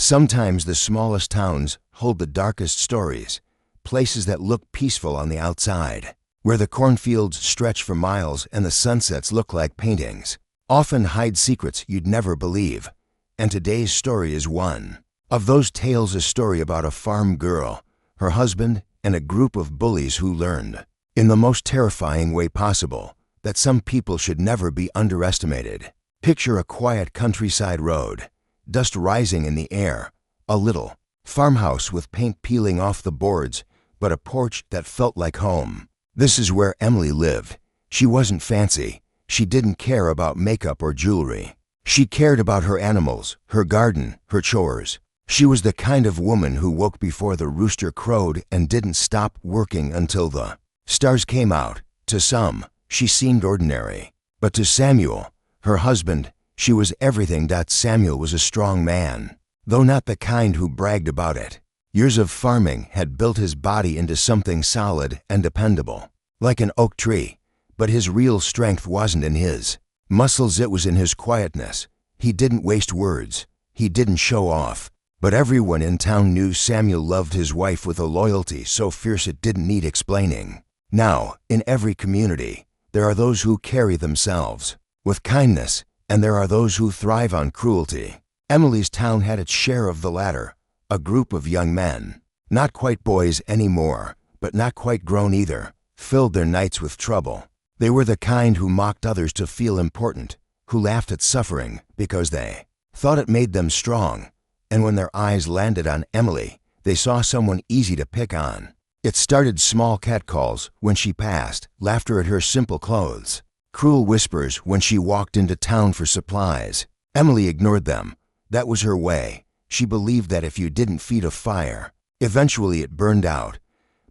Sometimes the smallest towns hold the darkest stories, places that look peaceful on the outside, where the cornfields stretch for miles and the sunsets look like paintings, often hide secrets you'd never believe. And today's story is one of those tales, a story about a farm girl, her husband, and a group of bullies who learned, in the most terrifying way possible, that some people should never be underestimated. Picture a quiet countryside road, dust rising in the air, a little farmhouse with paint peeling off the boards, but a porch that felt like home. This is where Emily lived. She wasn't fancy. She didn't care about makeup or jewelry. She cared about her animals, her garden, her chores. She was the kind of woman who woke before the rooster crowed and didn't stop working until the stars came out. To some, she seemed ordinary. But to Samuel, her husband, she was everything. Samuel was a strong man, though not the kind who bragged about it. Years of farming had built his body into something solid and dependable, like an oak tree. But his real strength wasn't in his muscles, it was in his quietness. He didn't waste words. He didn't show off. But everyone in town knew Samuel loved his wife with a loyalty so fierce it didn't need explaining. Now, in every community, there are those who carry themselves with kindness, and there are those who thrive on cruelty. Emily's town had its share of the latter, a group of young men, not quite boys anymore, but not quite grown either, filled their nights with trouble. They were the kind who mocked others to feel important, who laughed at suffering because they thought it made them strong. And when their eyes landed on Emily, they saw someone easy to pick on. It started small catcalls when she passed, laughter at her simple clothes, cruel whispers when she walked into town for supplies. Emily ignored them. That was her way. She believed that if you didn't feed a fire, eventually it burned out.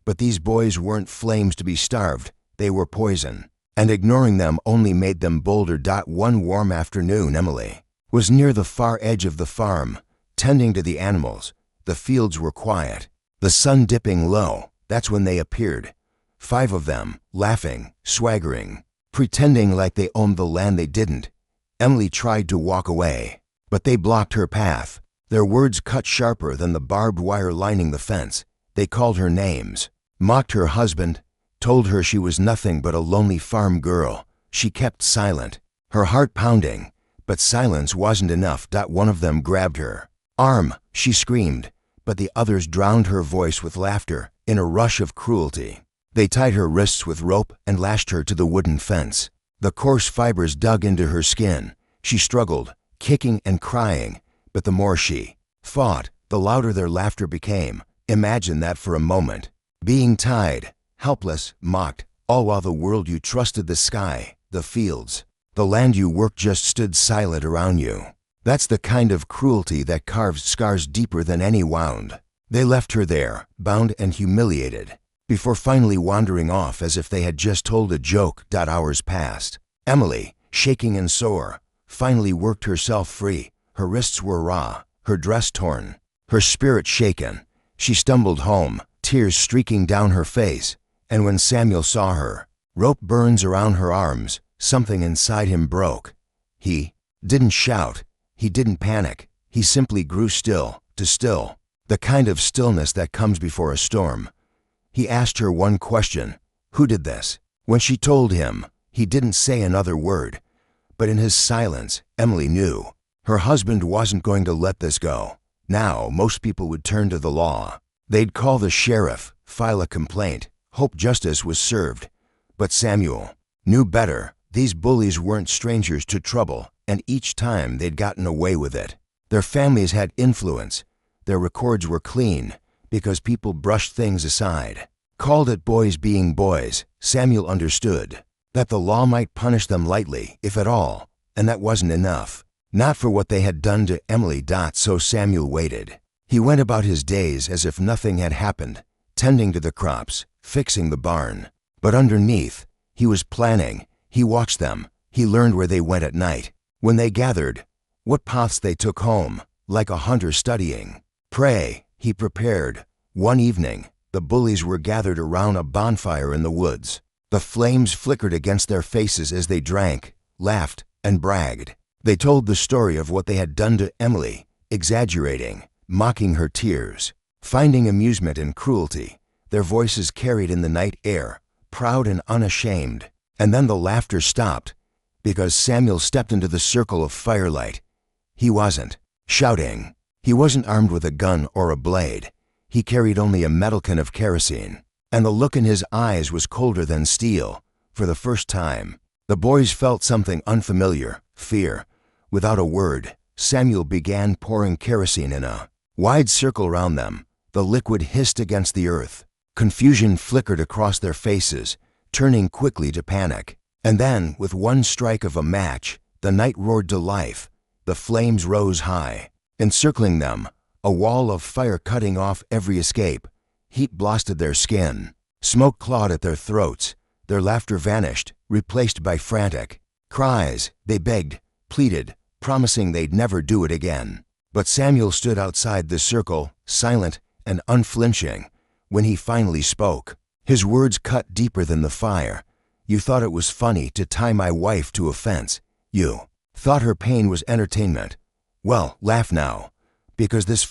But these boys weren't flames to be starved. They were poison. And ignoring them only made them bolder. One warm afternoon, Emily was near the far edge of the farm, tending to the animals. The fields were quiet, the sun dipping low. That's when they appeared. 5 of them, laughing, swaggering, pretending like they owned the land they didn't. Emily tried to walk away, but they blocked her path. Their words cut sharper than the barbed wire lining the fence. They called her names, mocked her husband, told her she was nothing but a lonely farm girl. She kept silent, her heart pounding, but silence wasn't enough. One of them grabbed her arm. She screamed, but the others drowned her voice with laughter in a rush of cruelty. They tied her wrists with rope and lashed her to the wooden fence. The coarse fibers dug into her skin. She struggled, kicking and crying, but the more she fought, the louder their laughter became. Imagine that for a moment. Being tied, helpless, mocked, all while the world you trusted, the sky, the fields, the land you worked, just stood silent around you. That's the kind of cruelty that carves scars deeper than any wound. They left her there, bound and humiliated, before finally wandering off as if they had just told a joke. Hours passed. Emily, shaking and sore, finally worked herself free. Her wrists were raw, her dress torn, her spirit shaken. She stumbled home, tears streaking down her face. And when Samuel saw her, rope burns around her arms, something inside him broke. He didn't shout. He didn't panic. He simply grew still, the kind of stillness that comes before a storm. He asked her one question: who did this? When she told him, he didn't say another word. But in his silence, Emily knew her husband wasn't going to let this go. Now, most people would turn to the law. They'd call the sheriff, file a complaint, hope justice was served. But Samuel knew better. These bullies weren't strangers to trouble, and each time they'd gotten away with it. Their families had influence. Their records were clean, because people brushed things aside, called it boys being boys. Samuel understood that the law might punish them lightly, if at all, and that wasn't enough. Not for what they had done to Emily. So Samuel waited. He went about his days as if nothing had happened, tending to the crops, fixing the barn. But underneath, he was planning. He watched them. He learned where they went at night, when they gathered, what paths they took home, like a hunter studying prey. He prepared. One evening, the bullies were gathered around a bonfire in the woods. The flames flickered against their faces as they drank, laughed, and bragged. They told the story of what they had done to Emily, exaggerating, mocking her tears. Finding amusement in cruelty, their voices carried in the night air, proud and unashamed. And then the laughter stopped, because Samuel stepped into the circle of firelight. He wasn't shouting. He wasn't armed with a gun or a blade. He carried only a metal can of kerosene, and the look in his eyes was colder than steel. For the first time, the boys felt something unfamiliar, fear. Without a word, Samuel began pouring kerosene in a wide circle around them. The liquid hissed against the earth. Confusion flickered across their faces, turning quickly to panic. And then, with one strike of a match, the night roared to life. The flames rose high, encircling them, a wall of fire cutting off every escape. Heat blasted their skin. Smoke clawed at their throats. Their laughter vanished, replaced by frantic cries. They begged, pleaded, promising they'd never do it again. But Samuel stood outside the circle, silent and unflinching. When he finally spoke, his words cut deeper than the fire. "You thought it was funny to tie my wife to a fence. You thought her pain was entertainment. Well, laugh now, because this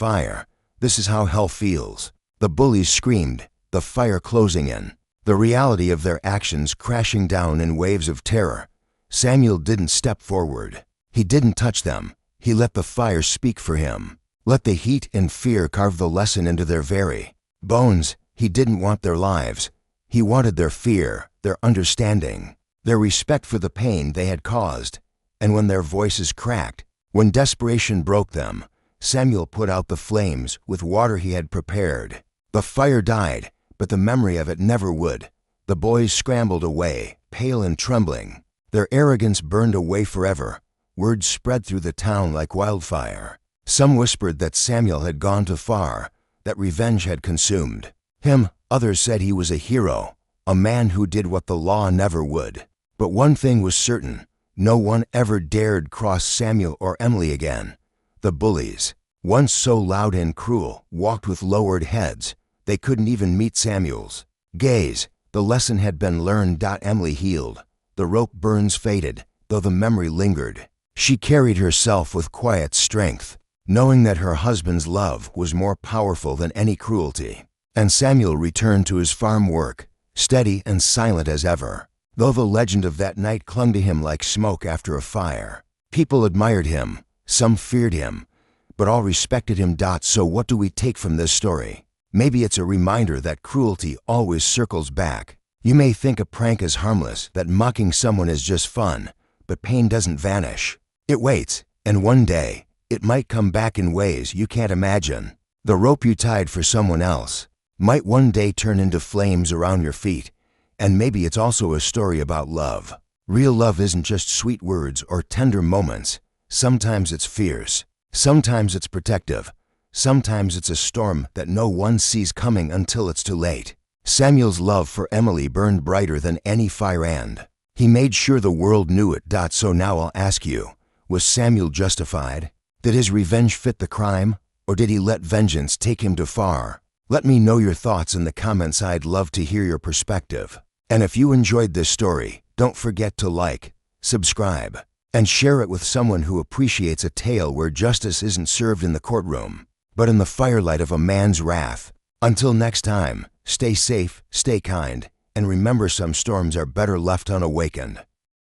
is how hell feels." The bullies screamed, the fire closing in, the reality of their actions crashing down in waves of terror. Samuel didn't step forward. He didn't touch them. He let the fire speak for him. Let the heat and fear carve the lesson into their very bones. He didn't want their lives. He wanted their fear, their understanding, their respect for the pain they had caused. And when their voices cracked, when desperation broke them, Samuel put out the flames with water he had prepared. The fire died, but the memory of it never would. The boys scrambled away, pale and trembling. Their arrogance burned away forever. Word spread through the town like wildfire. Some whispered that Samuel had gone too far, that revenge had consumed him. Others said he was a hero, a man who did what the law never would. But one thing was certain: no one ever dared cross Samuel or Emily again. The bullies, once so loud and cruel, walked with lowered heads. They couldn't even meet Samuel's gaze. The lesson had been learned. Emily healed. The rope burns faded, though the memory lingered. She carried herself with quiet strength, knowing that her husband's love was more powerful than any cruelty. And Samuel returned to his farm work, steady and silent as ever, though the legend of that night clung to him like smoke after a fire. People admired him, some feared him, but all respected him. So what do we take from this story? Maybe it's a reminder that cruelty always circles back. You may think a prank is harmless, that mocking someone is just fun, but pain doesn't vanish. It waits, and one day, it might come back in ways you can't imagine. The rope you tied for someone else might one day turn into flames around your feet. And maybe it's also a story about love. Real love isn't just sweet words or tender moments. Sometimes it's fierce. Sometimes it's protective. Sometimes it's a storm that no one sees coming until it's too late. Samuel's love for Emily burned brighter than any fire, and he made sure the world knew it. So now I'll ask you, was Samuel justified? Did his revenge fit the crime, or did he let vengeance take him too far? Let me know your thoughts in the comments. I'd love to hear your perspective. And if you enjoyed this story, don't forget to like, subscribe, and share it with someone who appreciates a tale where justice isn't served in the courtroom, but in the firelight of a man's wrath. Until next time, stay safe, stay kind, and remember, some storms are better left unawakened.